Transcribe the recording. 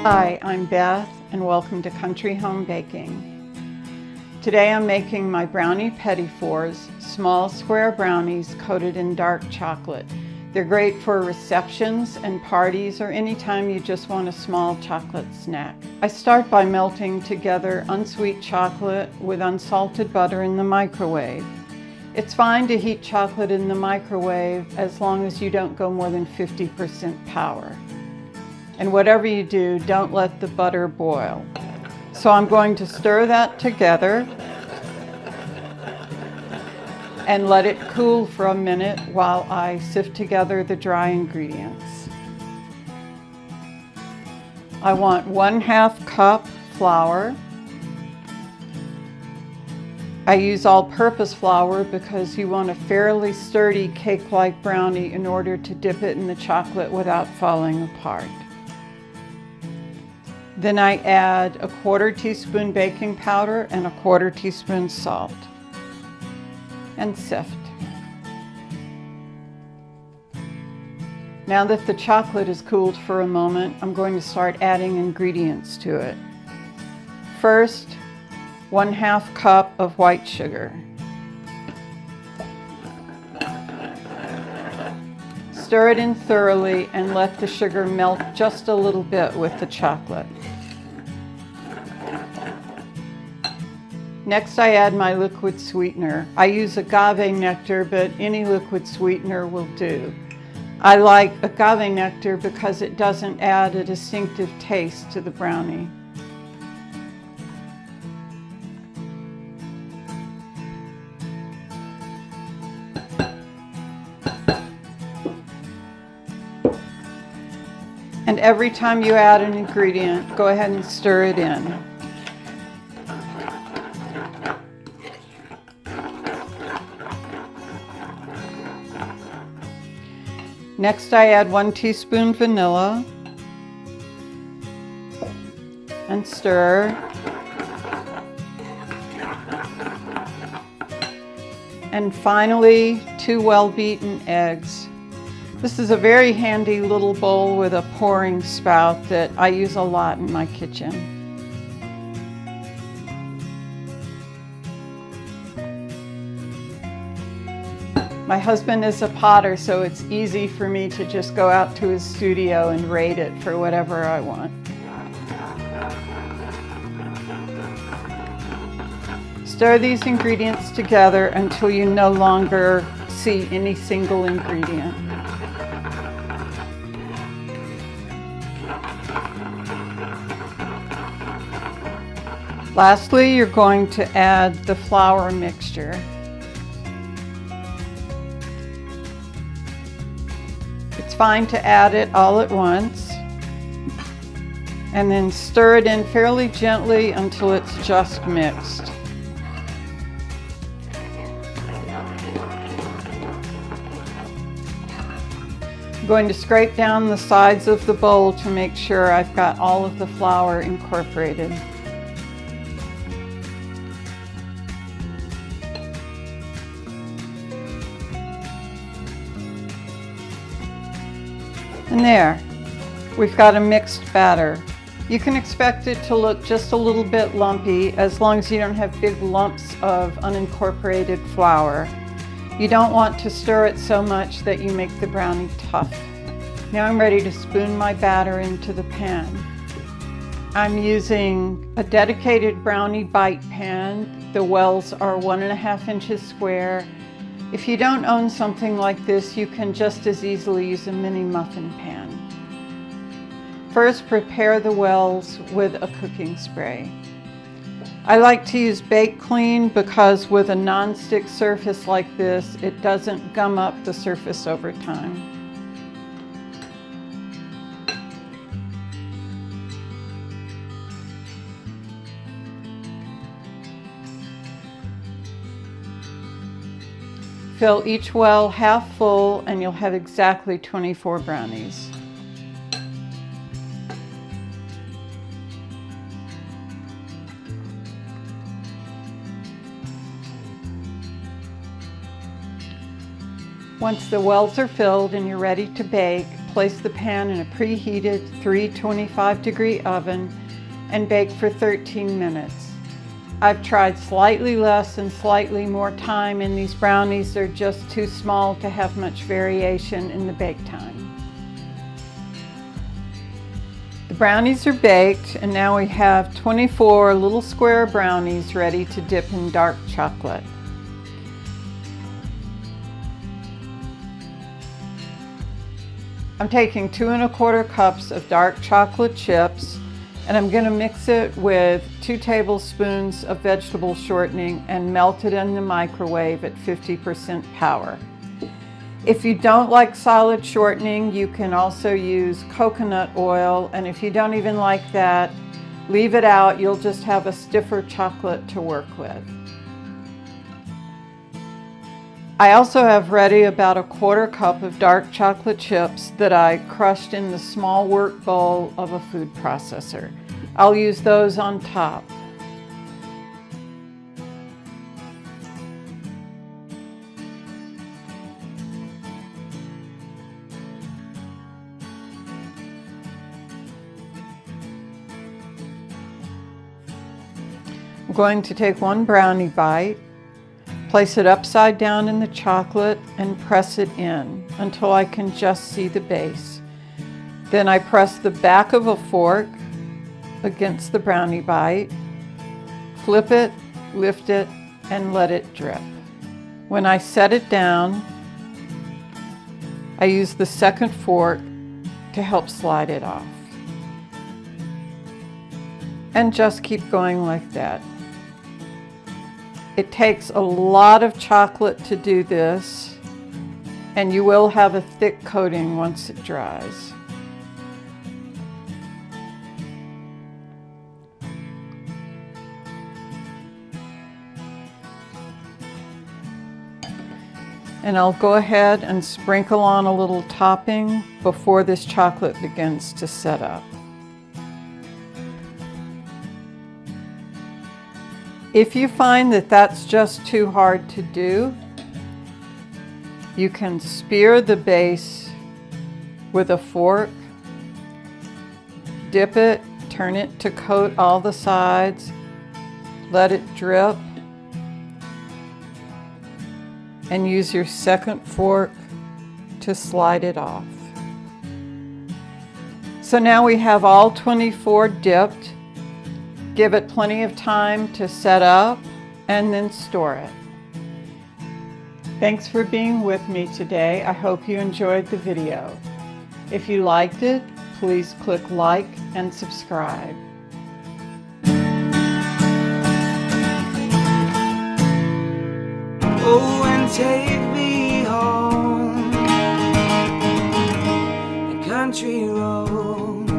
Hi, I'm Beth and welcome to Country Home Baking. Today I'm making my Brownie Petit fours, small square brownies coated in dark chocolate. They're great for receptions and parties or anytime you just want a small chocolate snack. I start by melting together unsweet chocolate with unsalted butter in the microwave. It's fine to heat chocolate in the microwave as long as you don't go more than 50% power. And whatever you do, don't let the butter boil. So I'm going to stir that together and let it cool for a minute while I sift together the dry ingredients. I want 1/2 cup flour. I use all-purpose flour because you want a fairly sturdy cake-like brownie in order to dip it in the chocolate without falling apart. Then I add a 1/4 teaspoon baking powder and a 1/4 teaspoon salt and sift. Now that the chocolate is cooled for a moment, I'm going to start adding ingredients to it. First, 1/2 cup of white sugar. Stir it in thoroughly and let the sugar melt just a little bit with the chocolate. Next, I add my liquid sweetener. I use agave nectar, but any liquid sweetener will do. I like agave nectar because it doesn't add a distinctive taste to the brownie. And every time you add an ingredient, go ahead and stir it in. Next, I add 1 teaspoon vanilla and stir. And finally, 2 well-beaten eggs. This is a very handy little bowl with a pouring spout that I use a lot in my kitchen. My husband is a potter, so it's easy for me to just go out to his studio and raid it for whatever I want. Stir these ingredients together until you no longer see any single ingredient. Lastly, you're going to add the flour mixture. It's fine to add it all at once and then stir it in fairly gently until it's just mixed. I'm going to scrape down the sides of the bowl to make sure I've got all of the flour incorporated. And there, we've got a mixed batter. You can expect it to look just a little bit lumpy as long as you don't have big lumps of unincorporated flour. You don't want to stir it so much that you make the brownie tough. Now I'm ready to spoon my batter into the pan. I'm using a dedicated brownie bite pan. The wells are 1.5 inches square. If you don't own something like this, you can just as easily use a mini muffin pan. First, prepare the wells with a cooking spray. I like to use Bake Clean because with a non-stick surface like this, it doesn't gum up the surface over time. Fill each well half full and you'll have exactly 24 brownies. Once the wells are filled and you're ready to bake, place the pan in a preheated 325-degree oven and bake for 13 minutes. I've tried slightly less and slightly more time in these brownies. They're just too small to have much variation in the bake time. The brownies are baked, and now we have 24 little square brownies ready to dip in dark chocolate. I'm taking 2 1/4 cups of dark chocolate chips, and I'm going to mix it with 2 tablespoons of vegetable shortening and melt it in the microwave at 50% power. If you don't like solid shortening, you can also use coconut oil, and if you don't even like that, leave it out. You'll just have a stiffer chocolate to work with. I also have ready about 1/4 cup of dark chocolate chips that I crushed in the small work bowl of a food processor. I'll use those on top. I'm going to take 1 brownie bite, place it upside down in the chocolate, and press it in until I can just see the base. Then I press the back of a fork against the brownie bite, flip it, lift it, and let it drip. When I set it down, I use the second fork to help slide it off. And just keep going like that. It takes a lot of chocolate to do this, and you will have a thick coating once it dries. And I'll go ahead and sprinkle on a little topping before this chocolate begins to set up. If you find that that's just too hard to do, you can spear the base with a fork, dip it, turn it to coat all the sides, let it drip, and use your second fork to slide it off. So now we have all 24 dipped. Give it plenty of time to set up and then store it. Thanks for being with me today. I hope you enjoyed the video. If you liked it, please click like and subscribe. Oh, and take me home, the country road.